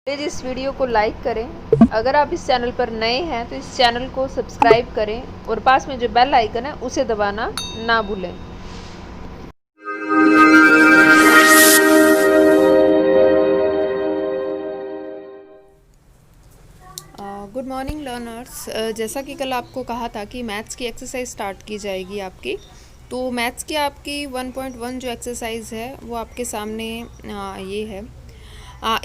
Please इस video को like करें। अगर आप इस चैनल पर नए हैं तो इस चैनल को सब्सक्राइब करें और पास में जो बेल आइकन है उसे दबाना ना भूलें। Good morning learners. जैसा कि कल आपको कहा था कि मैथ्स की एक्सरसाइज स्टार्ट की जाएगी आपकी, तो मैथ्स की आपकी 1.1 जो एक्सरसाइज है वो आपके सामने ये है।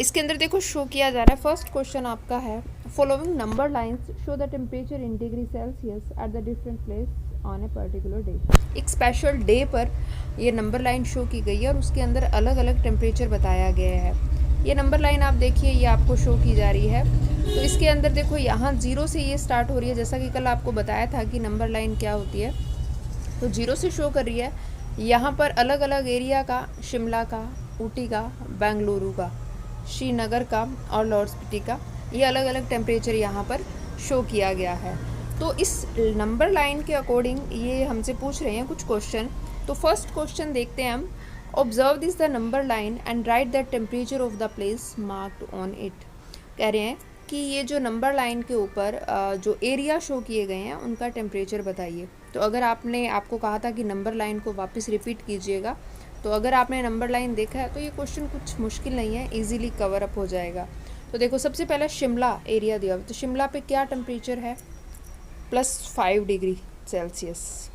इसके अंदर देखो शो किया जा रहा है। फर्स्ट क्वेश्चन आपका है, following number lines show the temperature in degree Celsius at the different place on a particular day. एक स्पेशल डे पर ये नंबर लाइन शो की गई है और उसके अंदर अलग अलग टेम्परेचर बताया गया है। ये नंबर लाइन आप देखिए, ये आपको शो की जा रही है। तो इसके अंदर देखो यहाँ जीरो से ये स्टार्ट हो रही है, जैसा कि कल आपको बताया था कि नंबर लाइन क्या होती है। तो जीरो से शो कर रही है। यहाँ पर अलग अलग एरिया का, शिमला का, ऊटी का, बेंगलुरु का, श्रीनगर का और लॉर्ड स्पीति का, ये अलग अलग टेम्परेचर यहाँ पर शो किया गया है। तो इस नंबर लाइन के अकॉर्डिंग ये हमसे पूछ रहे हैं कुछ क्वेश्चन। तो फर्स्ट क्वेश्चन देखते हैं हम। Observe this the number line and right the temperature of the place marked on it. कह रहे हैं कि ये जो नंबर लाइन के ऊपर जो एरिया शो किए गए हैं उनका टेम्परेचर बताइए। तो अगर आपको कहा था कि नंबर लाइन को वापस रिपीट कीजिएगा, तो अगर आपने नंबर लाइन देखा है तो ये क्वेश्चन कुछ मुश्किल नहीं है, इजीली कवर अप हो जाएगा। तो देखो सबसे पहले शिमला एरिया दिया हुआ, तो शिमला पे क्या टेम्परेचर है, +5 डिग्री सेल्सियस।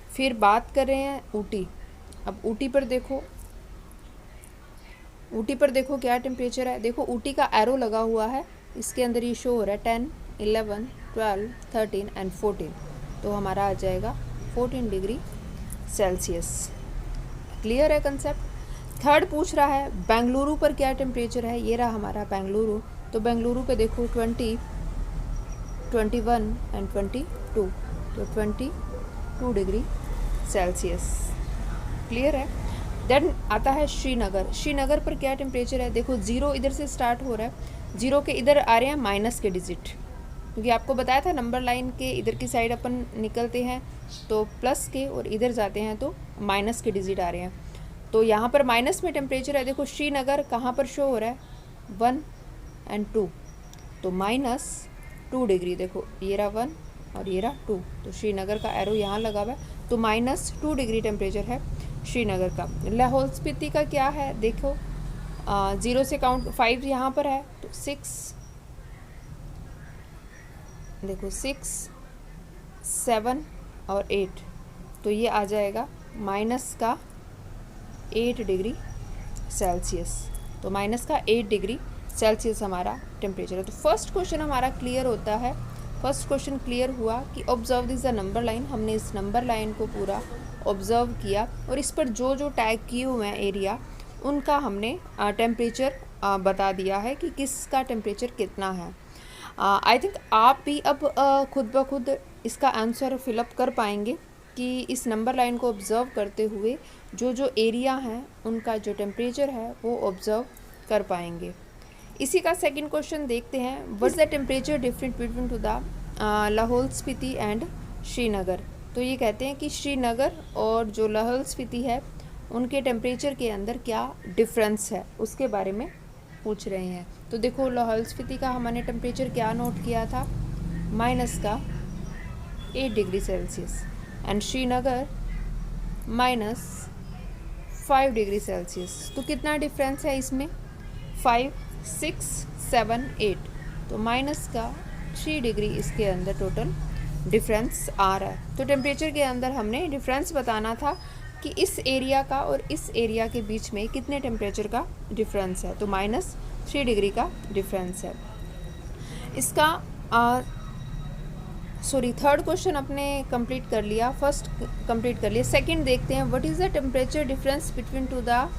फिर बात कर रहे हैं ऊटी। अब ऊटी पर देखो क्या टेम्परेचर है। देखो ऊटी का एरो लगा हुआ है, इसके अंदर ये शो हो रहा है 10, 11, 12, 13 एंड 14। तो हमारा आ जाएगा 14 डिग्री सेल्सियस। क्लियर है कंसेप्ट। थर्ड पूछ रहा है बेंगलुरु पर क्या टेम्परेचर है। ये रहा हमारा बेंगलुरु। तो बेंगलुरु पे देखो 20, 21 एंड 22, तो 22 डिग्री सेल्सियस। क्लियर है। देन आता है श्रीनगर। श्रीनगर पर क्या टेम्परेचर है। देखो जीरो इधर से स्टार्ट हो रहा है, जीरो के इधर आ रहे हैं माइनस के डिजिट, क्योंकि आपको बताया था नंबर लाइन के इधर की साइड अपन निकलते हैं तो प्लस के, और इधर जाते हैं तो माइनस के डिजिट आ रहे हैं। तो यहाँ पर माइनस में टेम्परेचर है। देखो श्रीनगर कहाँ पर शो हो रहा है, 1 एंड 2, तो -2 डिग्री। देखो ये रहा 1 और ये रहा 2, तो श्रीनगर का एरो यहाँ लगा हुआ है, तो -2 डिग्री टेम्परेचर है श्रीनगर का। लाहौल स्पीति का क्या है, देखो जीरो से काउंट 5 यहाँ पर है, तो 6, देखो 6, 7 और 8, तो ये आ जाएगा -8 डिग्री सेल्सियस। तो -8 डिग्री सेल्सियस हमारा टेम्परेचर है। तो फर्स्ट क्वेश्चन हमारा क्लियर होता है। फर्स्ट क्वेश्चन क्लियर हुआ कि observe this the number line. हमने इस नंबर लाइन को पूरा ऑब्जर्व किया और इस पर जो जो टैग किए हुए हैं एरिया, उनका हमने टेम्परेचर बता दिया है कि किसका टेम्परेचर कितना है। आई थिंक आप भी अब खुद ब खुद इसका आंसर फिलअप कर पाएंगे कि इस नंबर लाइन को ऑब्ज़र्व करते हुए जो जो एरिया हैं उनका जो टेम्परेचर है वो ऑब्ज़र्व कर पाएंगे। इसी का सेकंड क्वेश्चन देखते हैं। What is the temperature different between two the Lahaul Spiti and Srinagar. तो ये कहते हैं कि श्रीनगर और जो लाहौल स्पीति है उनके टेम्परेचर के अंदर क्या डिफरेंस है, उसके बारे में पूछ रहे हैं। तो देखो लाहौल स्पीति का हमने टेम्परेचर क्या नोट किया था, -8 degree Celsius, and Srinagar -5 degree Celsius. तो कितना डिफरेंस है इसमें, 5, 6, 7, 8, तो -3 डिग्री इसके अंदर टोटल डिफरेंस आ रहा है। तो टेम्परेचर के अंदर हमने डिफरेंस बताना था कि इस एरिया का और इस एरिया के बीच में कितने टेम्परेचर का डिफरेंस है। तो -3 डिग्री का डिफरेंस है इसका। थर्ड क्वेश्चन अपने कंप्लीट कर लिया, फर्स्ट कंप्लीट कर लिया। सेकंड देखते हैं। What is the temperature difference between two the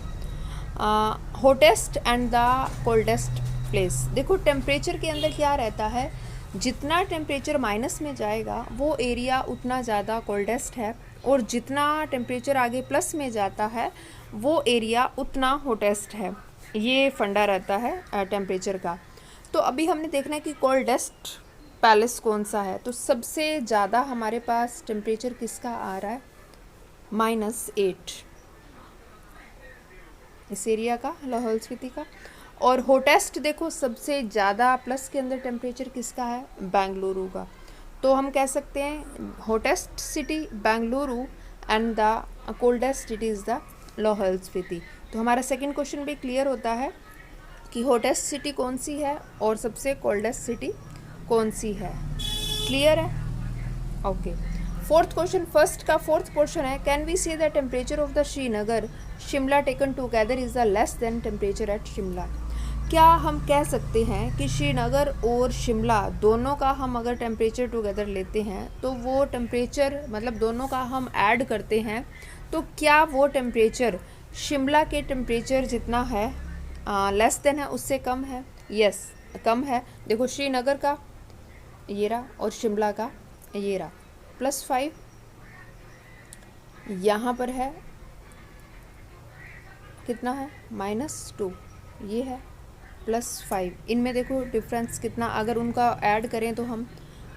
hottest and the coldest place. देखो टेम्परेचर के अंदर क्या रहता है, जितना टेम्परेचर माइनस में जाएगा वो एरिया उतना ज़्यादा कोल्डेस्ट है, और जितना टेम्परेचर आगे प्लस में जाता है वो एरिया उतना हॉटेस्ट है। ये फंडा रहता है टेम्परेचर का। तो अभी हमने देखना है कि कोल्डेस्ट पैलेस कौन सा है। तो सबसे ज़्यादा हमारे पास टेम्परेचर किसका आ रहा है, -8, इस एरिया का, लाहौल स्पीति का। और हॉटेस्ट देखो सबसे ज़्यादा प्लस के अंदर टेम्परेचर किसका है, बेंगलुरु का। तो हम कह सकते हैं hottest city Bengaluru and the coldest city is the Lahaul Spiti. तो हमारा सेकंड क्वेश्चन भी क्लियर होता है कि हॉटेस्ट सिटी कौन सी है और सबसे कोल्डेस्ट सिटी कौन सी है। क्लियर है? ओके। फोर्थ क्वेश्चन, फर्स्ट का फोर्थ पोर्शन है, can we see the temperature of the Srinagar Shimla taken together is the less than temperature at Shimla. क्या हम कह सकते हैं कि श्रीनगर और शिमला दोनों का हम अगर टेम्परेचर टुगेदर लेते हैं तो वो टेम्परेचर मतलब दोनों का हम ऐड करते हैं तो क्या वो टेम्परेचर शिमला के टेम्परेचर जितना है लेस देन है, उससे कम है? यस, कम है। देखो श्रीनगर का ये रहा और शिमला का ये रहा, +5 यहाँ पर है, कितना है -2, ये है +5। इनमें देखो डिफरेंस कितना, अगर उनका ऐड करें तो हम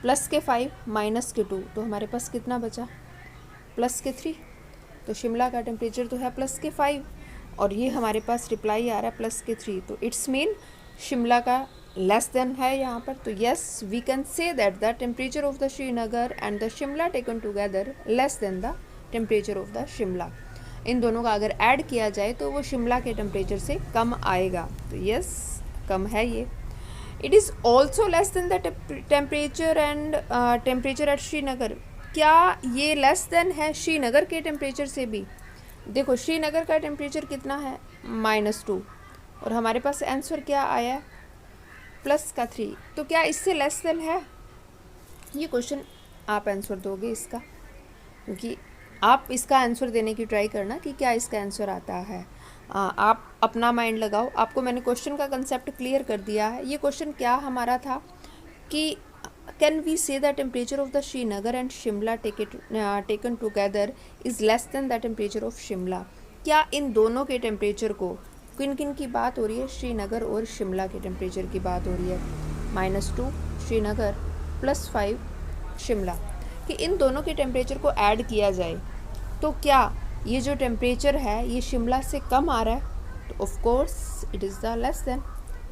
+5 -2, तो हमारे पास कितना बचा, +3। तो शिमला का टेम्परेचर तो है +5 और ये हमारे पास रिप्लाई आ रहा है +3। तो इट्स मीन शिमला का लेस देन है यहाँ पर। तो yes, we can say that the temperature of the Srinagar and the Shimla taken together less than the temperature of the Shimla. इन दोनों का अगर ऐड किया जाए तो वो शिमला के टेम्परेचर से कम आएगा। तो यस, कम है ये। It is also less than the temperature and temperature at Srinagar. क्या ये लेस देन है श्रीनगर के टेम्परेचर से भी? देखो श्रीनगर का टेम्परेचर कितना है, -2 और हमारे पास आंसर क्या आया है, +3। तो क्या इससे लेस देन है? ये क्वेश्चन आप आंसर दोगे इसका, क्योंकि आप इसका आंसर देने की ट्राई करना कि क्या इसका आंसर आता है। आप अपना माइंड लगाओ। आपको मैंने क्वेश्चन का कंसेप्ट क्लियर कर दिया है। ये क्वेश्चन क्या हमारा था कि कैन वी से the temperature of the Srinagar and Shimla taken together is less than the temperature of Shimla. क्या इन दोनों के टेम्परेचर को, किन किन की बात हो रही है, श्रीनगर और शिमला के टेम्परेचर की बात हो रही है, -2 श्रीनगर +5 शिमला, कि इन दोनों के टेम्परेचर को ऐड किया जाए तो क्या ये जो टेम्परेचर है ये शिमला से कम आ रहा है? तो of course it is the less then,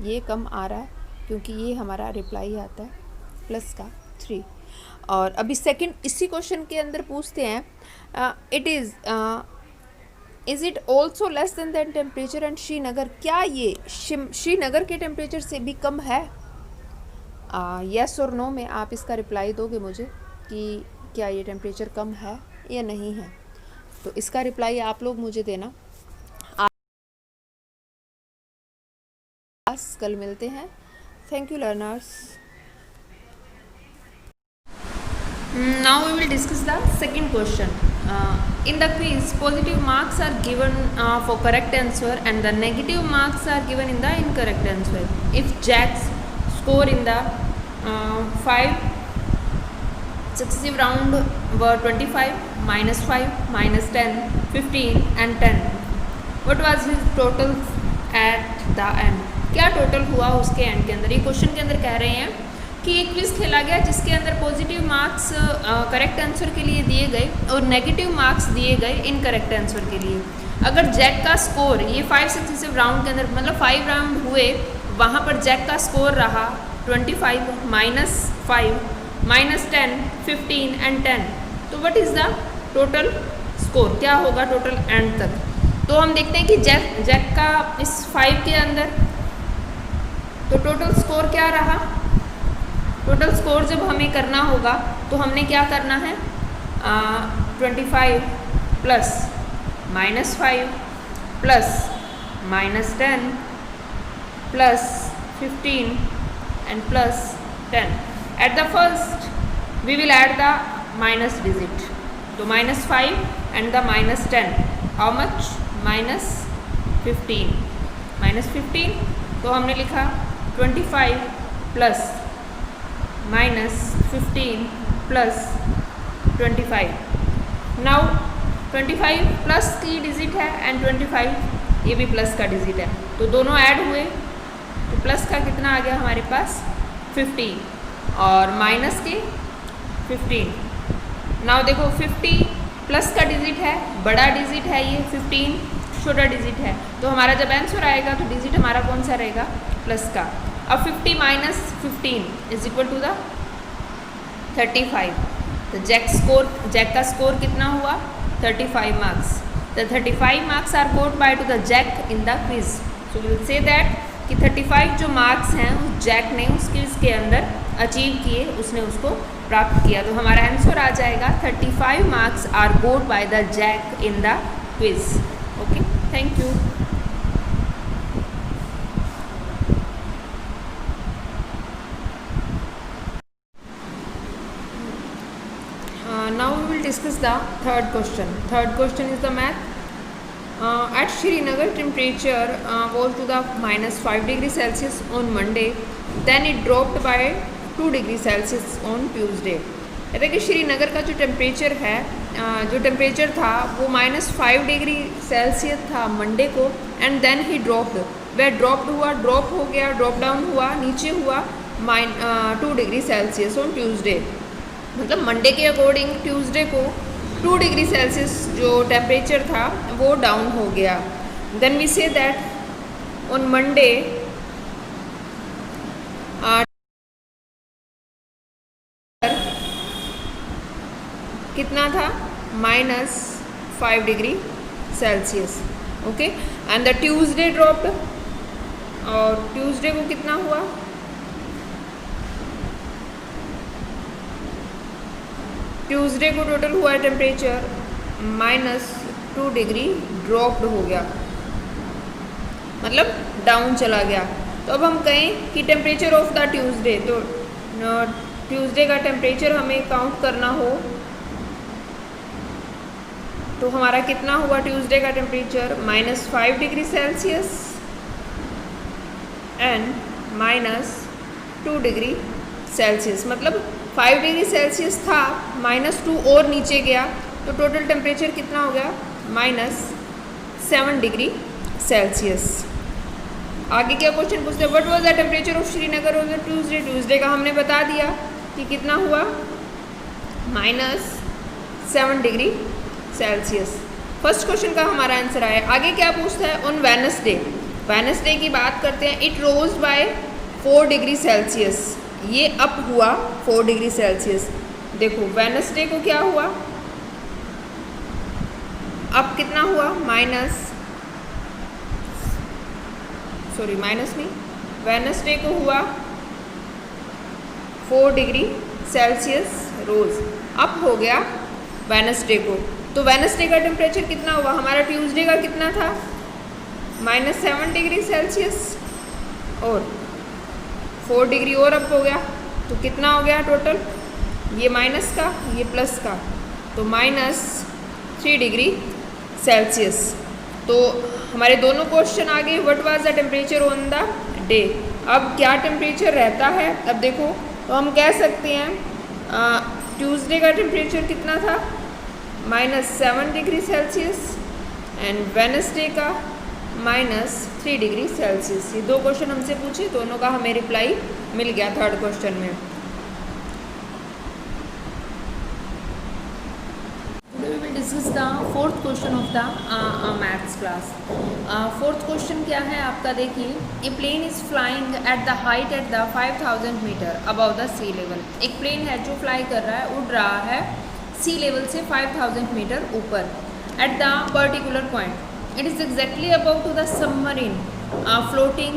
ये कम आ रहा है क्योंकि ये हमारा रिप्लाई आता है +3। और अभी सेकंड इसी क्वेश्चन के अंदर पूछते हैं, it is it also less than the temperature and Srinagar. क्या ये श्रीनगर के टेम्परेचर से भी कम है? यस और नो में आप इसका रिप्लाई दोगे मुझे कि क्या ये टेम्परेचर कम है या नहीं है। तो इसका रिप्लाई आप लोग मुझे देना। आज कल मिलते हैं। Thank you learners. Now we will discuss the second question. In the quiz, positive marks are given for correct answer and the negative marks are given in the incorrect answer. If Jack's score in the 5 successive round were 25, -5, -10, 15 and 10, what was his total at the end? क्या total हुआ उसके and के अंदर? ये question के अंदर कह रहे हैं कि एक क्विज खेला गया जिसके अंदर पॉजिटिव मार्क्स करेक्ट आंसर के लिए दिए गए और नेगेटिव मार्क्स दिए गए इनकरेक्ट आंसर के लिए। अगर जैक का स्कोर ये 5 सक्सेसिव राउंड के अंदर मतलब 5 राउंड हुए, वहाँ पर जैक का स्कोर रहा 25, -5, -10, 15 एंड 10, तो what is the total score? क्या होगा टोटल एंड तक? तो हम देखते हैं कि जैक का इस 5 के अंदर तो टोटल स्कोर क्या रहा। टोटल स्कोर जब हमें करना होगा तो हमने क्या करना है, 25 plus -5 plus -10 plus 15 and plus 10। At the first we will add the minus digit, तो -5 एंड द -10, हाउ मच, -15। -15 तो हमने लिखा 25 प्लस -15 प्लस 25। नाउ 25 प्लस की डिजिट है एंड 25 ये भी प्लस का डिजिट है, तो दोनों ऐड हुए तो प्लस का कितना आ गया हमारे पास 50 और माइनस के 15। नाउ देखो 50 प्लस का डिजिट है, बड़ा डिजिट है ये 15, छोटा डिजिट है, तो हमारा जब आंसर आएगा तो डिजिट हमारा कौन सा रहेगा, प्लस का। अब 50 minus 15 is equal to the 35। तो जैक का स्कोर कितना हुआ, 35 marks. The 35 marks are got by to the Jack in the quiz. So will say that कि 35 जो मार्क्स हैं उस जैक ने उस क्विज के अंदर अचीव किए, उसने उसको प्राप्त किया। तो हमारा आंसर आ जाएगा 35 marks are got by the Jack in the quiz. Okay, thank you. Now we will discuss the third question. Third question is the math. At Srinagar, temperature was to the minus 5 degree Celsius on Monday. Then it dropped by 2 degree Celsius on Tuesday. कहते हैं कि श्रीनगर का जो temperature है, जो temperature था वो minus 5 degree Celsius था मंडे को, एंड देन ही ड्रॉप्ड, वह ड्रॉप्ड हुआ, ड्रॉप हो गया, ड्रॉप डाउन हुआ, नीचे हुआ 2 डिग्री सेल्सियस ऑन ट्यूसडे। मतलब मंडे के अकॉर्डिंग ट्यूसडे को 2 डिग्री सेल्सियस जो टेम्परेचर था वो डाउन हो गया। Then we say that on Monday कितना था, minus 5 degree Celsius. Okay, and the Tuesday dropped, और ट्यूसडे को कितना हुआ, ट्यूसडे को टोटल हुआ है टेम्परेचर माइनस 2 डिग्री ड्रॉप्ड हो गया, मतलब डाउन चला गया। तो अब हम कहें कि टेम्परेचर ऑफ द ट्यूसडे, तो ट्यूसडे का टेम्परेचर हमें काउंट करना हो तो हमारा कितना हुआ ट्यूसडे का temperature, minus 5 degree Celsius and minus 2 degree Celsius. मतलब 5 डिग्री सेल्सियस था, माइनस 2 और नीचे गया, तो टोटल टेम्परेचर कितना हो गया, माइनस 7 डिग्री सेल्सियस। आगे क्या क्वेश्चन पूछते हैं, what was the temperature of Srinagar on Tuesday. Tuesday का हमने बता दिया कि कितना हुआ, minus 7 degree Celsius. First question का हमारा आंसर आया। आगे क्या पूछता है, ऑन वेडनेसडे, वेडनेसडे की बात करते हैं। It rose by 4 degree Celsius, ये अप हुआ 4 डिग्री सेल्सियस। देखो वेडनेसडे को क्या हुआ, अप कितना हुआ, माइनस नहीं, वेडनेसडे को हुआ 4 डिग्री सेल्सियस रोज, अप हो गया वेडनेसडे को। तो वेडनेसडे का टेम्परेचर कितना हुआ, हमारा ट्यूसडे का कितना था, माइनस 7 डिग्री सेल्सियस, और 4 डिग्री और अप हो गया, तो कितना हो गया टोटल, ये माइनस का ये प्लस का, तो माइनस 3 डिग्री सेल्सियस। तो हमारे दोनों क्वेश्चन आ गए, what was the temperature on the day. अब क्या टेम्परेचर रहता है, अब देखो तो हम कह सकते हैं ट्यूसडे का टेम्परेचर कितना था, minus 7 degree Celsius, and Wednesday का माइनस 3 डिग्री सेल्सियस। ये 2 क्वेश्चन हमसे पूछे, दोनों का हमें रिप्लाई मिल गया थर्ड क्वेश्चन में। We will discuss the fourth question of the maths class. Fourth question क्या है आपका, देखिए, a plane is flying at the height at the 5000 metre above the sea level. एक प्लेन है जो फ्लाई कर रहा है, उड़ रहा है सी लेवल से 5000 मीटर ऊपर। At the particular point it is exactly about to the submarine floating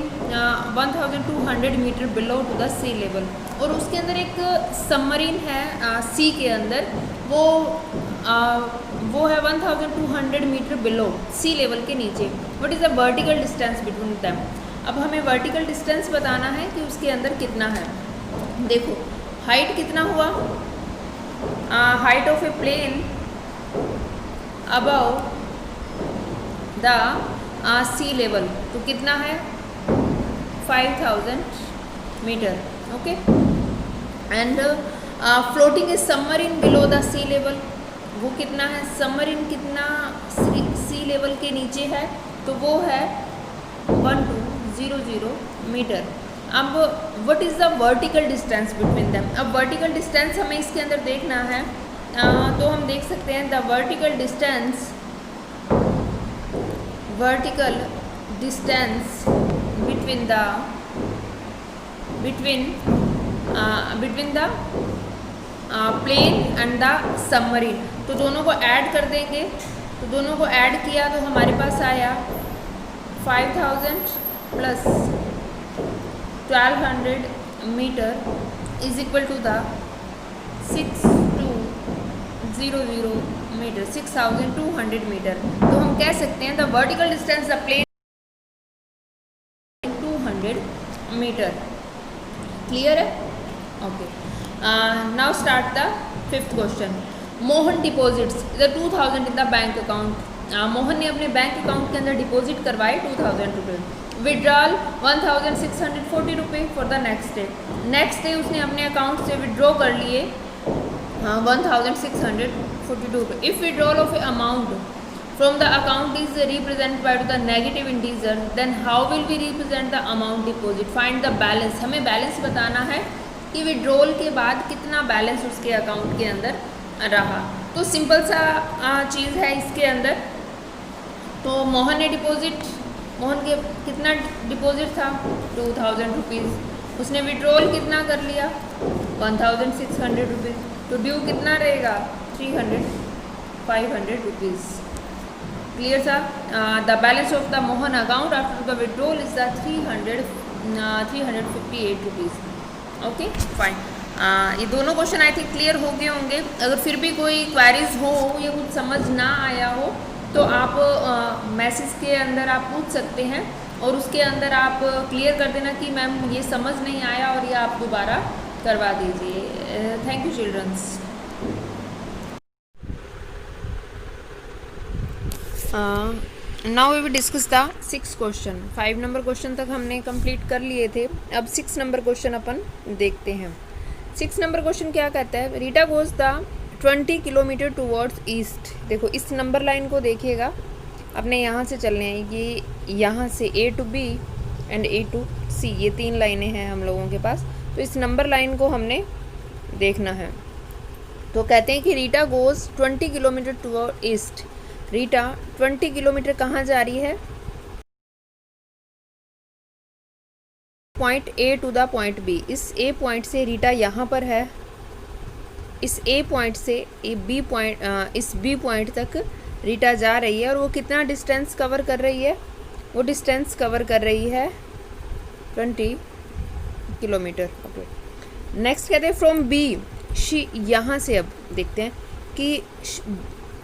1200 metre below to the sea level. और उसके अंदर एक सबमरीन है सी के अंदर, वो है 1200 मीटर बिलो सी लेवल के नीचे। What is the vertical distance between them. अब हमें वर्टिकल डिस्टेंस बताना है कि उसके अंदर कितना है। देखो हाइट कितना हुआ, height of a plane above the sea level, तो कितना है 5000 metre. Okay, and floating a submarine below the sea level, वो कितना है, सबमरीन कितना सी लेवल के नीचे है, तो वो है 1200 मीटर। अब what is the vertical distance between them. अब वर्टिकल डिस्टेंस हमें इसके अंदर देखना है, तो हम देख सकते हैं the vertical distance vertical distance between the plane and the submarine. तो दोनों को ऐड कर देंगे, तो दोनों को ऐड किया तो हमारे पास आया 5000 plus 1200 metre is equal to the 6200 metre, 6200 metre. तो हम कह सकते हैं the vertical distance the plane 200 metre. Clear है? Okay, now start the fifth question. Mohan deposits the 2000 in the bank account. Mohan ने अपने बैंक अकाउंट के अंदर डिपॉजिट करवाए 2000 रुपये। विड्रॉल 1640 रुपये for the next day. Next day उसने अपने अकाउंट से विड्रॉ कर लिए 1642 रुपये। If withdrawal of a amount from the account is represent by the negative integer, then how will we represent the amount deposit? Find the balance. हमें balance बताना है कि विड्रॉल के बाद कितना बैलेंस उसके अकाउंट के अंदर रहा। तो सिंपल सा चीज़ है इसके अंदर। तो मोहन के कितना डिपॉजिट था 2000 रुपीज़, उसने विड्रॉल कितना कर लिया 1600 रुपीज़, तो ड्यू कितना रहेगा 500 रुपीज़। क्लियर था? The balance of the Mohan account after the withdrawal is the 358 rupees. Okay fine. ये दोनों क्वेश्चन आई थिंक क्लियर हो गए होंगे। अगर फिर भी कोई क्वेरीज हो या कुछ समझ ना आया हो तो आप मैसेज के अंदर आप पूछ सकते हैं और उसके अंदर आप क्लियर कर देना कि मैम ये समझ नहीं आया और ये आप दोबारा करवा दीजिए। Thank you childrens. Now we will discuss the 6 question. 5 number question तक हमने कंप्लीट कर लिए थे, अब 6 नंबर क्वेश्चन अपन देखते हैं। 6 नंबर क्वेश्चन क्या कहता है? Rita goes the 20 kilometre towards east. देखो इस नंबर लाइन को देखिएगा, अपने यहाँ से चलने हैं, ये यहाँ से A to B and A to C, ये 3 लाइनें हैं हम लोगों के पास। तो इस नंबर लाइन को हमने देखना है। तो कहते हैं कि Reeta goes 20 kilometre toward east. Reeta 20 kilometre कहाँ जा रही है? Point A to the point B। इस A पॉइंट से रीटा यहाँ पर है, इस A पॉइंट से इस B पॉइंट तक रीटा जा रही है और वो कितना डिस्टेंस कवर कर रही है? वो डिस्टेंस कवर कर रही है 20 किलोमीटर। ओके, नेक्स्ट कहते हैं फ्रॉम B शी, यहाँ से अब देखते हैं कि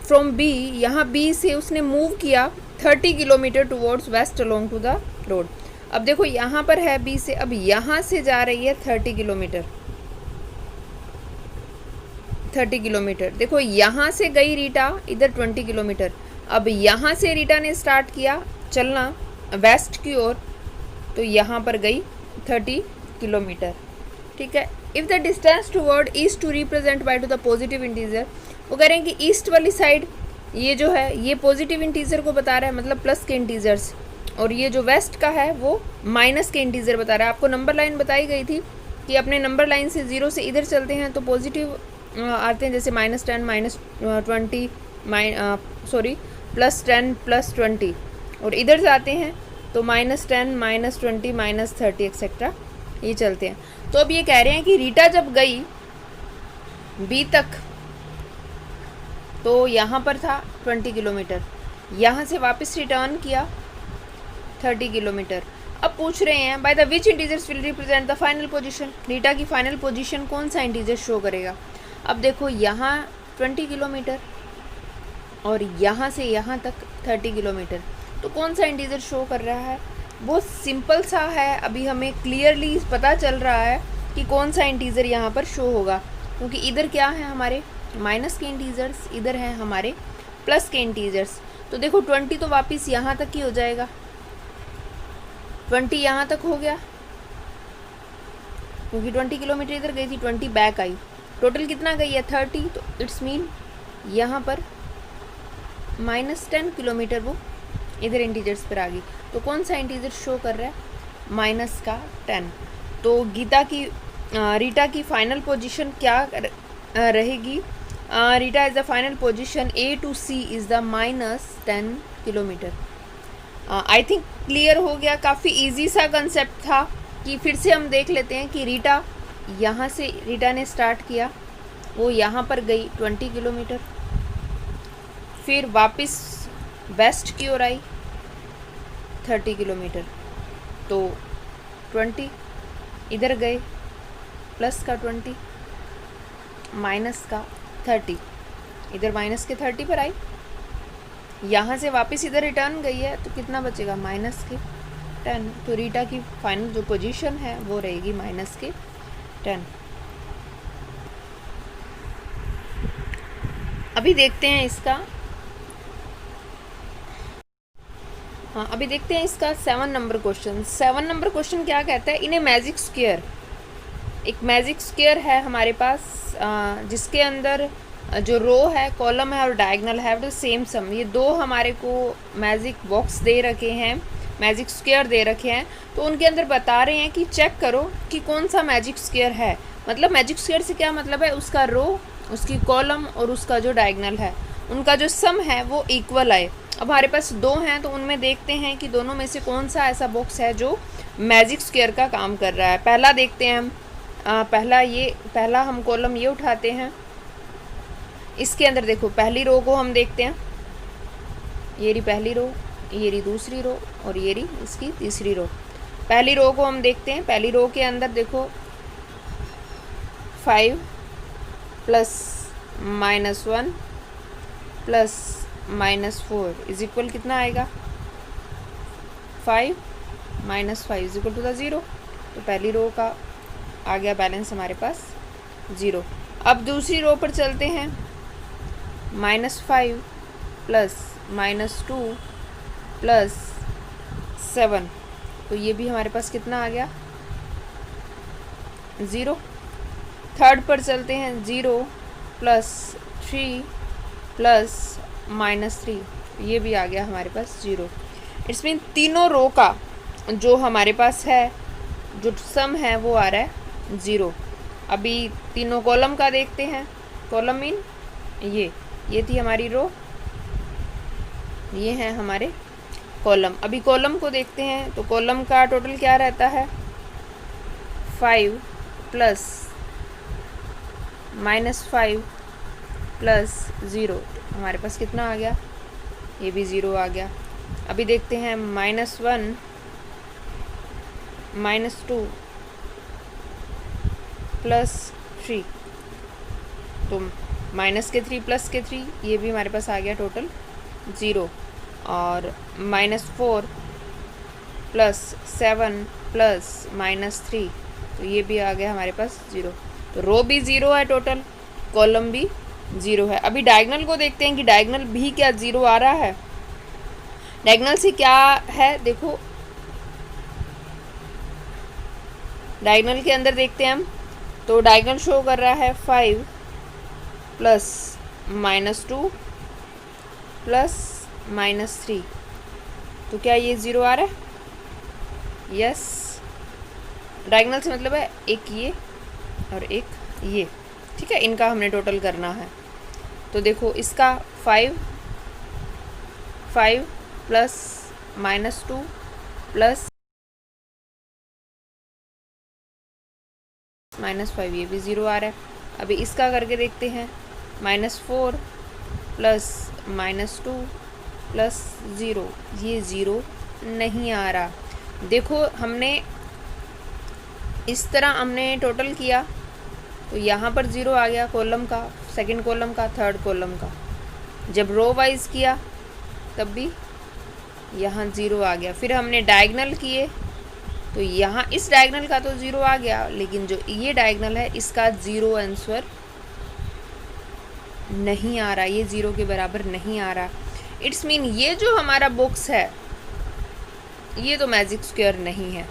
फ्रॉम B, यहाँ B से उसने मूव किया 30 kilometre towards west along to the road. अब देखो यहाँ पर है B से, अब यहाँ से जा रही है 30 किलोमीटर। देखो यहाँ से गई रीटा इधर 20 किलोमीटर। अब यहाँ से रीटा ने स्टार्ट किया चलना वेस्ट की ओर, तो यहाँ पर गई 30 किलोमीटर। ठीक है। If the distance toward east to represent by to the positive integer, वो कह रहे हैं कि ईस्ट वाली साइड ये जो है ये पॉजिटिव इंटीजर को बता रहा है, मतलब प्लस के इंटीजर्स, और ये जो वेस्ट का है वो माइनस के इंटीजर बता रहा है। आपको नंबर लाइन बताई गई थी कि अपने नंबर लाइन से 0 से इधर चलते हैं तो पॉजिटिव आते हैं, जैसे -10 -20 +10 +20, और इधर जाते हैं तो -10 -20 -30 एक्सेट्रा ये चलते हैं। तो अब ये कह रहे हैं कि रीटा जब गई B तक तो यहाँ पर था 20 किलोमीटर, यहाँ से वापस रिटर्न किया 30 किलोमीटर। अब पूछ रहे हैं by the which integers will represent the final position. Rita की फाइनल पोजीशन कौन सा इंटीजर शो करेगा? अब देखो यहाँ 20 किलोमीटर और यहाँ से यहाँ तक 30 किलोमीटर, तो कौन सा इंटीजर शो कर रहा है? बहुत सिंपल सा है, अभी हमें क्लियरली पता चल रहा है कि कौन सा इंटीजर यहाँ पर शो होगा, क्योंकि इधर क्या है हमारे माइनस के इंटीजर्स, इधर है हमारे प्लस के इंटीजर्स। तो देखो 20 तो वापस यहाँ तक ही हो जाएगा, 20 यहाँ तक हो गया क्योंकि 20 किलोमीटर इधर गई थी, 20 बैक आई, टोटल कितना गई है 30, तो इट्स मीन यहाँ पर -10 किलोमीटर वो इधर इंटीजर्स पर आ गई। तो कौन सा इंटीजर शो कर रहा है? -10। तो रीटा की फाइनल पोजीशन क्या रहेगी? Rita is the final position A to C is the -10 kilometre. I think clear हो गया। काफ़ी इजी सा कंसेप्ट था कि फिर से हम देख लेते हैं कि रीटा, यहाँ से रीटा ने स्टार्ट किया, वो यहाँ पर गई 20 किलोमीटर, फिर वापस वेस्ट की ओर आई 30 किलोमीटर, तो 20 इधर गए, प्लस का 20 माइनस का 30, इधर माइनस के 30 पर आई, यहाँ से वापस इधर रिटर्न गई है, तो कितना बचेगा, माइनस के 10। तो रीटा की फाइनल जो पोजीशन है वो रहेगी माइनस के 10। अभी देखते हैं इसका, हाँ अभी देखते हैं इसका 7 नंबर क्वेश्चन। 7 नंबर क्वेश्चन क्या कहता है, इन्हें मैजिक स्क्वायर, एक मैजिक स्क्वायर है हमारे पास जिसके अंदर जो रो है, कॉलम है और डायगनल है तो सेम सम, ये दो हमारे को मैजिक बॉक्स दे रखे हैं, मैजिक स्क्वायर दे रखे हैं। तो उनके अंदर बता रहे हैं कि चेक करो कि कौन सा मैजिक स्क्वायर है। मतलब मैजिक स्क्वायर से क्या मतलब है, उसका रो, उसकी कॉलम और उसका जो डायगनल है, उनका जो सम है वो इक्वल आए। अब हमारे पास दो हैं तो उनमें देखते हैं कि दोनों में से कौन सा ऐसा बॉक्स है जो मैजिक स्क्वायर का काम कर रहा है। पहला देखते हैं हम, पहला हम कॉलम ये उठाते हैं, इसके अंदर देखो पहली रो को हम देखते हैं, ये रही पहली रो, ये रही दूसरी रो और ये रही इसकी तीसरी रो। पहली रो को हम देखते हैं, पहली रो के अंदर देखो 5 प्लस -1 प्लस -4 इज इक्वल कितना आएगा, 5 - 5 इज इक्वल टू द 0। तो पहली रो का आ गया बैलेंस हमारे पास 0। अब दूसरी रो पर चलते हैं, -5 प्लस -2 प्लस 7, तो ये भी हमारे पास कितना आ गया, 0। थर्ड पर चलते हैं, 0 प्लस 3 प्लस -3, ये भी आ गया हमारे पास 0। इसमें तीनों रो का जो हमारे पास है, जो सम है वो आ रहा है 0। अभी तीनों कॉलम का देखते हैं, कॉलम मीन ये थी हमारी रो, ये हैं हमारे कॉलम। अभी कॉलम को देखते हैं, तो कॉलम का टोटल क्या रहता है, 5 प्लस -5 प्लस 0, हमारे पास कितना आ गया, ये भी 0 आ गया। अभी देखते हैं -1 -2 प्लस 3, तो माइनस के 3 प्लस के 3, ये भी हमारे पास आ गया टोटल 0। और -4 प्लस 7 प्लस -3, तो ये भी आ गया हमारे पास 0। तो रो भी 0 है टोटल, कॉलम भी 0 है। अभी डायगनल को देखते हैं कि डायगनल भी क्या 0 आ रहा है। डायगनल से क्या है, देखो डायगनल के अंदर देखते हैं हम, तो डायगनल शो कर रहा है 5 प्लस -2 प्लस -3, तो क्या ये 0 आ रहा है, यस। डायगनल से मतलब है एक ये और एक ये, ठीक है, इनका हमने टोटल करना है। तो देखो इसका 5 प्लस -2 प्लस -5, ये भी 0 आ रहा है। अभी इसका करके देखते हैं, -4 प्लस -2 प्लस 0, ये 0 नहीं आ रहा। देखो हमने इस तरह हमने टोटल किया, तो यहाँ पर 0 आ गया कॉलम का, सेकंड कॉलम का, थर्ड कॉलम का। जब रो वाइज किया तब भी यहाँ 0 आ गया। फिर हमने डायगनल किए, तो यहाँ इस डायगनल का तो 0 आ गया, लेकिन जो ये डायगनल है इसका 0 आंसर नहीं आ रहा, ये 0 के बराबर नहीं आ रहा। इट्स मीन ये जो हमारा बॉक्स है ये तो मैजिक स्क्वायर नहीं है,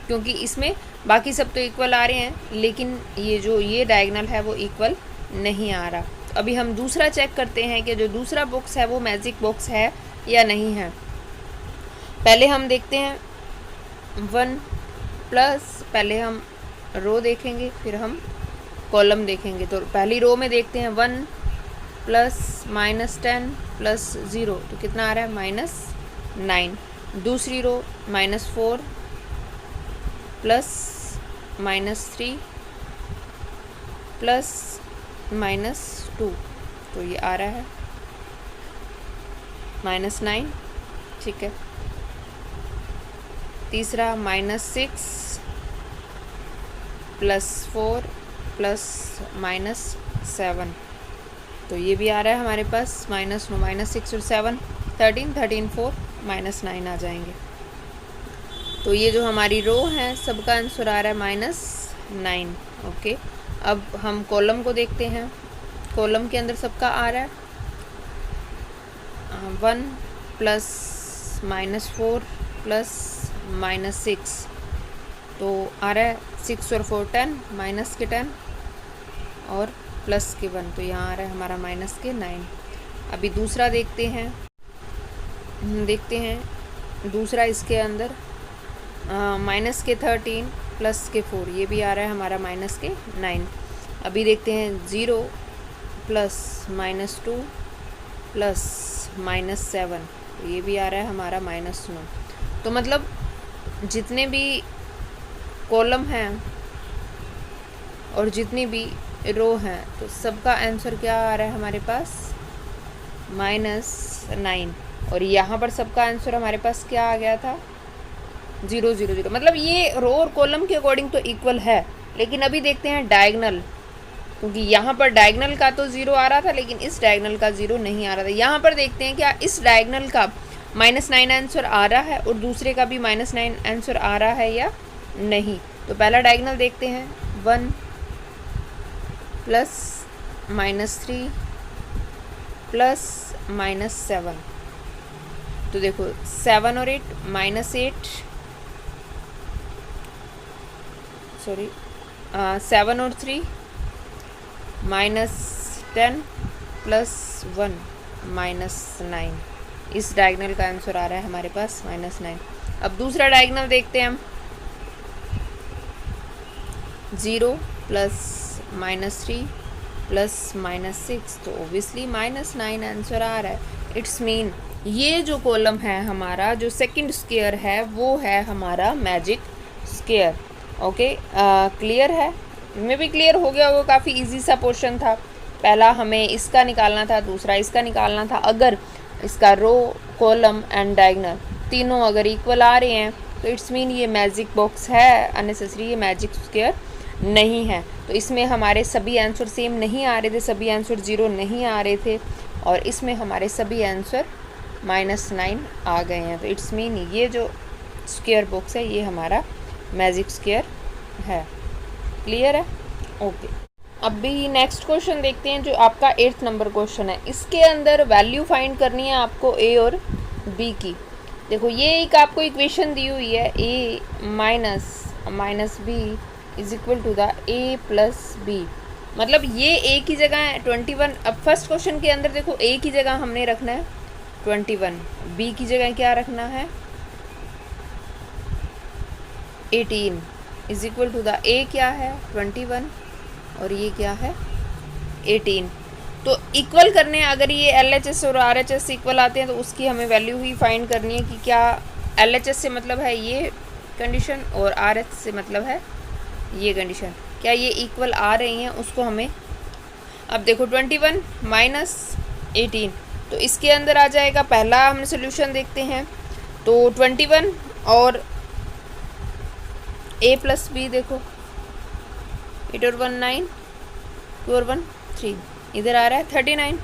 क्योंकि इसमें बाकी सब तो इक्वल आ रहे हैं, लेकिन ये जो ये डायगनल है वो इक्वल नहीं आ रहा। तो अभी हम दूसरा चेक करते हैं कि जो दूसरा बॉक्स है वो मैजिक बॉक्स है या नहीं है। पहले हम देखते हैं 1 प्लस, पहले हम रो देखेंगे फिर हम कॉलम देखेंगे। तो पहली रो में देखते हैं 1 प्लस -10 प्लस 0, तो कितना आ रहा है, -9। दूसरी रो -4 प्लस -3 प्लस -2, तो ये आ रहा है -9, ठीक है। तीसरा -6 +4 प्लस -7, तो ये भी आ रहा है हमारे पास -6 और 7 13 4 -9 आ जाएंगे। तो ये जो हमारी रो है सबका आंसर आ रहा है -9। ओके, अब हम कॉलम को देखते हैं। कॉलम के अंदर सबका आ रहा है 1 प्लस -4 प्लस -6, तो आ रहा है 6 और 4 10, माइनस के 10 और प्लस के 1, तो यहाँ आ रहा है हमारा -9। अभी दूसरा देखते हैं दूसरा इसके अंदर माइनस के 13 प्लस के 4, ये भी आ रहा है हमारा -9। अभी देखते हैं 0 प्लस -2 प्लस -7, तो ये भी आ रहा है हमारा -9। तो मतलब जितने भी कॉलम हैं और जितनी भी रो हैं तो सबका आंसर क्या आ रहा है हमारे पास -9। और यहाँ पर सबका आंसर हमारे पास क्या आ गया था 0 0 0। मतलब ये रो और कॉलम के अकॉर्डिंग तो इक्वल है, लेकिन अभी देखते हैं डायगनल, क्योंकि यहाँ पर डायगनल का तो 0 आ रहा था लेकिन इस डायगनल का 0 नहीं आ रहा था। यहाँ पर देखते हैं क्या इस डायगनल का -9 आंसर आ रहा है और दूसरे का भी -9 आंसर आ रहा है या नहीं। तो पहला डायगनल देखते हैं 1 प्लस -3 प्लस -7, तो देखो 7 और 8 -8, सॉरी 7 और 3 -10 प्लस 1 -9, इस डायगनल का आंसर आ रहा है हमारे पास -9। अब दूसरा डायगनल देखते हैं हम 0 प्लस -3 प्लस -6, तो ओबियसली -9 आंसर आ रहा है। इट्स मीन ये जो कॉलम है हमारा, जो सेकंड स्क्वायर है वो है हमारा मैजिक स्क्वायर। ओके, क्लियर है? में भी क्लियर हो गया होगा, काफ़ी इजी सा पोर्शन था। पहला हमें इसका निकालना था, दूसरा इसका निकालना था। अगर इसका रो कॉलम एंड डायगनल तीनों अगर इक्वल आ रहे हैं तो इट्स मीन ये मैजिक बॉक्स है, अननेसेसरी ये मैजिक स्क्वायर नहीं है। तो इसमें हमारे सभी आंसर सेम नहीं आ रहे थे, सभी आंसर 0 नहीं आ रहे थे, और इसमें हमारे सभी आंसर -9 आ गए हैं। तो इट्स मीन ये जो स्क्वायर बॉक्स है ये हमारा मैजिक स्क्वायर है। क्लियर है? ओके, अब भी नेक्स्ट क्वेश्चन देखते हैं जो आपका 8th नंबर क्वेश्चन है। इसके अंदर वैल्यू फाइंड करनी है आपको ए और बी की। देखो ये एक आपको इक्वेशन दी हुई है, A minus B is equal to the A plus B. मतलब ये ए की जगह है 21। अब फर्स्ट क्वेश्चन के अंदर देखो ए की जगह हमने रखना है 21, बी की जगह क्या रखना है 18 is equal to the A क्या है 21 और ये क्या है 18। तो इक्वल करने अगर ये LHS और RHS इक्वल आते हैं तो उसकी हमें वैल्यू ही फाइंड करनी है कि क्या LHS से मतलब है ये कंडीशन और RH से मतलब है ये कंडीशन, क्या ये इक्वल आ रही हैं, उसको हमें। अब देखो 21 माइनस 18, तो इसके अंदर आ जाएगा, पहला हम सोल्यूशन देखते हैं। तो 21 और a प्लस बी, देखो 8 और 1 9, 2 और 1 3, इधर आ रहा है 39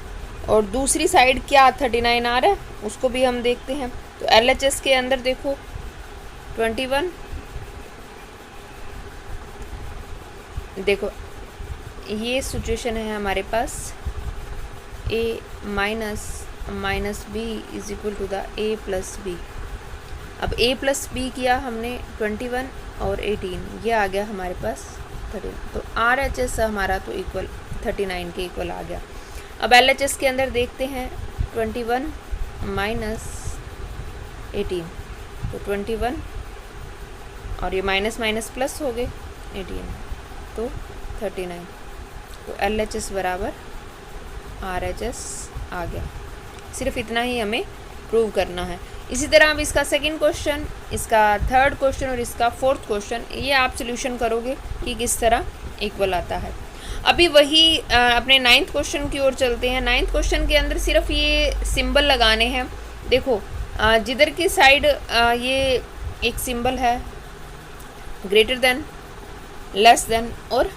और दूसरी साइड क्या 39 आ रहा है उसको भी हम देखते हैं। तो LHS के अंदर देखो 21, देखो ये सिचुएशन है हमारे पास a minus B is equal to the a plus B. अब a प्लस बी किया हमने 21 और 18, ये आ गया हमारे पास 13। तो RHS हमारा तो इक्वल 39 के इक्वल आ गया। अब LHS के अंदर देखते हैं 21 माइनस 18, तो 21 और ये माइनस माइनस प्लस हो गए 18, तो 39। तो LHS बराबर RHS आ गया। सिर्फ इतना ही हमें प्रूव करना है। इसी तरह अब इसका सेकंड क्वेश्चन, इसका थर्ड क्वेश्चन और इसका फोर्थ क्वेश्चन, ये आप सोल्यूशन करोगे कि किस तरह इक्वल आता है। अभी वही अपने नाइन्थ क्वेश्चन की ओर चलते हैं। नाइन्थ क्वेश्चन के अंदर सिर्फ ये सिंबल लगाने हैं। देखो जिधर की साइड ये एक सिंबल है ग्रेटर देन, लेस देन और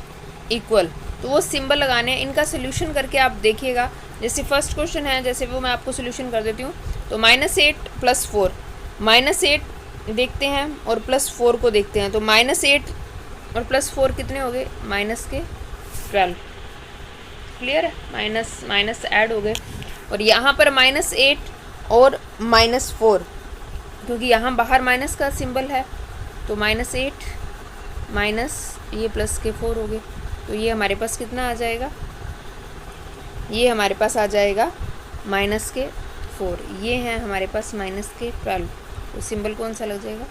इक्वल, तो वो सिंबल लगाने हैं। इनका सोल्यूशन करके आप देखिएगा। जैसे फर्स्ट क्वेश्चन है, जैसे वो मैं आपको सोल्यूशन कर देती हूँ। तो -8 + 4, -8 देखते हैं और +4 को देखते हैं। तो -8 और +4 कितने हो गए? -12। क्लियर है? माइनस माइनस ऐड हो गए। और यहाँ पर -8 और -4, क्योंकि यहाँ बाहर माइनस का सिंबल है, तो -8 माइनस ये +4 हो गए। तो ये हमारे पास कितना आ जाएगा? ये हमारे पास आ जाएगा -4। ये है हमारे पास -12। तो सिंबल कौन सा लग जाएगा?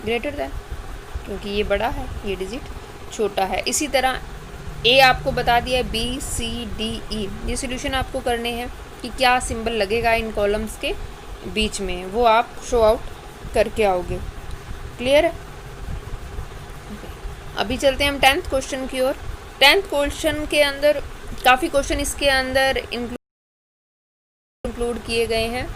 ग्रेटर देन, क्योंकि ये बड़ा है, ये डिजिट छोटा है। इसी तरह ए आपको बता दिया है, B C D E। ये सोल्यूशन आपको करने हैं कि क्या सिंबल लगेगा इन कॉलम्स के बीच में, वो आप शो आउट करके आओगे। क्लियर है? अभी चलते हैं हम 10th क्वेश्चन की ओर। 10th क्वेश्चन के अंदर काफ़ी क्वेश्चन इसके अंदर इंक्लूड किए गए हैं।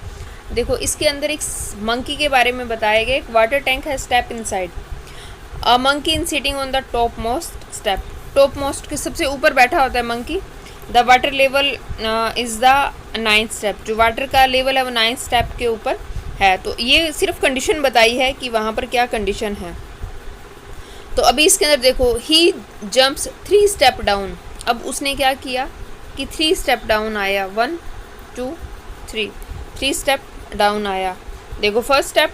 देखो इसके अंदर एक मंकी के बारे में बताया गया। एक वाटर टैंक है, step inside a monkey in sitting on the top most step. Top most के सबसे ऊपर बैठा होता है monkey. The water level is the 9th step. जो वाटर का लेवल है वो 9th स्टेप के ऊपर है। तो ये सिर्फ कंडीशन बताई है कि वहाँ पर क्या कंडीशन है। तो अभी इसके अंदर देखो, ही जंप्स 3 स्टेप डाउन। अब उसने क्या किया कि 3 स्टेप डाउन आया, 1 2 3 स्टेप डाउन आया। देखो फर्स्ट स्टेप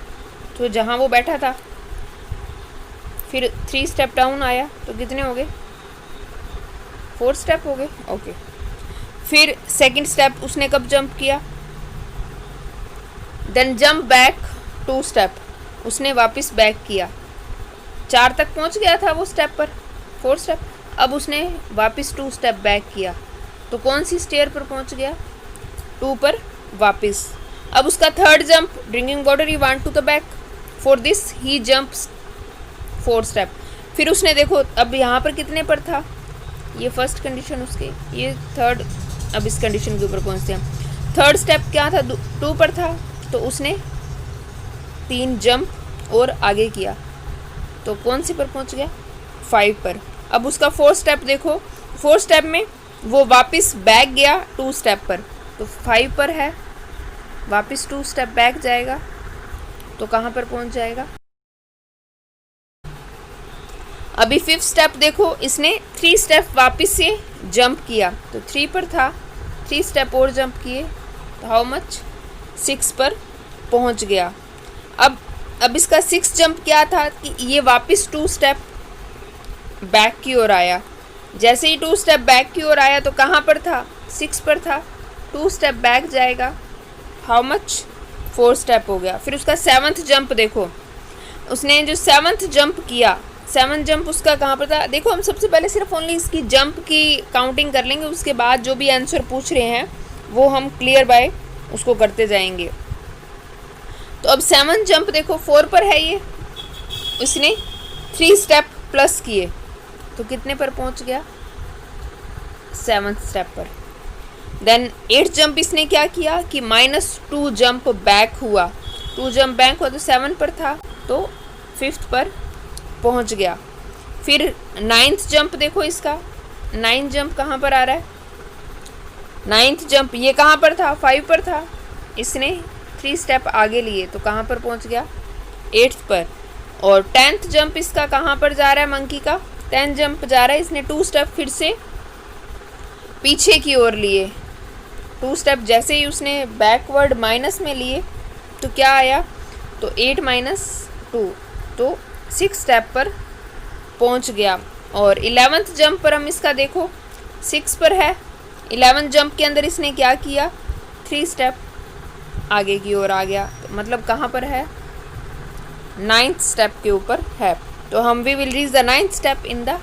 तो जहाँ वो बैठा था, फिर 3 स्टेप डाउन आया, तो कितने हो गए? 4 स्टेप हो गए। ओके। फिर सेकंड स्टेप उसने कब जंप किया? देन जंप बैक 2 स्टेप, उसने वापस बैक किया। 4 तक पहुंच गया था वो स्टेप पर, 4 स्टेप। अब उसने वापस 2 स्टेप बैक किया, तो कौन सी स्टेयर पर पहुंच गया? 2 पर वापस। अब उसका third jump, drinking water he want to the back, for this he jumps 4 step. फिर उसने देखो अब यहाँ पर कितने पर था? ये फर्स्ट कंडीशन उसकी, ये थर्ड। अब इस कंडीशन के ऊपर पहुँचते हैं। थर्ड स्टेप क्या था? 2 पर था, तो उसने 3 जंप और आगे किया, तो कौन सी पर पहुँच गया? 5 पर। अब उसका 4th स्टेप देखो, 4th स्टेप में वो वापस बैक गया 2 स्टेप पर, तो 5 पर है, वापस 2 स्टेप बैक जाएगा, तो कहाँ पर पहुँच जाएगा? अभी 5th स्टेप देखो, इसने 3 स्टेप वापस से जंप किया, तो 3 पर था, 3 स्टेप और जंप किए, तो हाउ मच? 6 पर पहुँच गया। अब इसका 6th जंप क्या था कि ये वापस 2 स्टेप बैक की ओर आया। जैसे ही 2 स्टेप बैक की ओर आया, तो कहाँ पर था? 6 पर था, 2 स्टेप बैक जाएगा, हाउ मच? 4 स्टेप हो गया। फिर उसका 7th जंप देखो, उसने जो 7th जंप किया, 7th जंप उसका कहाँ पर था? देखो हम सबसे पहले सिर्फ ओनली इसकी जंप की काउंटिंग कर लेंगे, उसके बाद जो भी आंसर पूछ रहे हैं वो हम क्लियर बाय उसको करते जाएंगे। तो अब 7th जंप देखो 4 पर है, ये उसने 3 स्टेप प्लस किए, तो कितने पर पहुंच गया? 7th स्टेप पर। देन 8th जंप इसने क्या किया कि -2 जंप बैक हुआ, 2 जंप बैक हुआ, तो 7 पर था, तो 5th पर पहुंच गया। फिर 9th जंप देखो इसका, 9th जंप कहाँ पर आ रहा है? 9th जंप ये कहाँ पर था? 5 पर था, इसने 3 स्टेप आगे लिए, तो कहाँ पर पहुँच गया? 8th पर। और 10th जंप इसका कहाँ पर जा रहा है? मंकी का 10th जंप जा रहा है, इसने 2 स्टेप फिर से पीछे की ओर लिए, 2 स्टेप जैसे ही उसने बैकवर्ड माइनस में लिए, तो क्या आया? तो 8 - 2, तो 6 स्टेप पर पहुंच गया। और 11th जंप पर हम इसका देखो 6 पर है, 11th जंप के अंदर इसने क्या किया? 3 स्टेप आगे की ओर आ गया, तो मतलब कहाँ पर है? 9th स्टेप के ऊपर है। तो हम we will reach the 9th step in the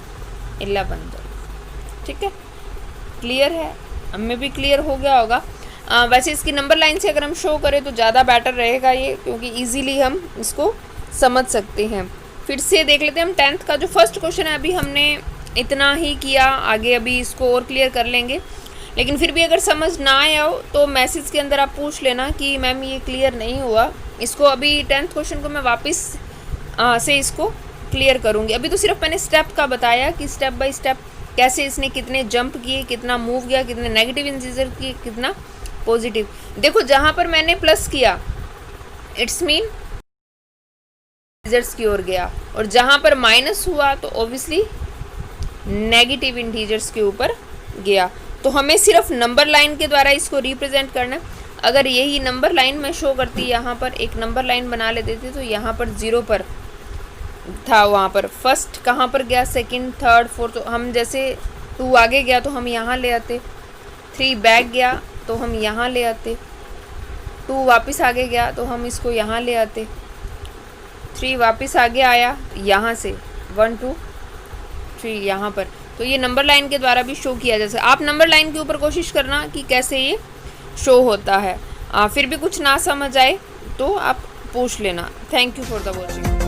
11th। ठीक है, क्लियर है? हमें भी क्लियर हो गया होगा। वैसे इसकी नंबर लाइन से अगर हम शो करें तो ज़्यादा बेटर रहेगा ये, क्योंकि ईजीली हम इसको समझ सकते हैं। फिर से देख लेते हैं हम 10th का जो फर्स्ट क्वेश्चन है। अभी हमने इतना ही किया, आगे अभी इसको और क्लियर कर लेंगे। लेकिन फिर भी अगर समझ ना आया हो तो मैसेज के अंदर आप पूछ लेना कि मैम ये क्लियर नहीं हुआ। इसको अभी 10th क्वेश्चन को मैं वापस से इसको क्लियर करूँगी। अभी तो सिर्फ मैंने स्टेप का बताया कि स्टेप बाय स्टेप कैसे इसने कितने जंप किए, कितना मूव किया, कितने नेगेटिव इंटीजर किए, कितना पॉजिटिव। देखो जहाँ पर मैंने प्लस किया इट्स मीन इंटीजर्स की ओर गया, और जहाँ पर माइनस हुआ तो ऑब्वियसली नेगेटिव इंटीजर्स के ऊपर गया। तो हमें सिर्फ नंबर लाइन के द्वारा इसको रिप्रेजेंट करना है। अगर यही नंबर लाइन में शो करती, यहाँ पर एक नंबर लाइन बना लेते थे, तो यहाँ पर 0 पर था, वहाँ पर फर्स्ट कहाँ पर गया, सेकंड, थर्ड, फोर्थ। तो हम जैसे 2 आगे गया तो हम यहाँ ले आते, 3 बैक गया तो हम यहाँ ले आते, 2 वापस आगे गया तो हम इसको यहाँ ले आते, 3 वापस आगे आया यहाँ से, 1 2 3 यहाँ पर। तो ये नंबर लाइन के द्वारा भी शो किया जा सकता है। आप नंबर लाइन के ऊपर कोशिश करना कि कैसे ये शो होता है। फिर भी कुछ ना समझ आए तो आप पूछ लेना। Thank you for the watching.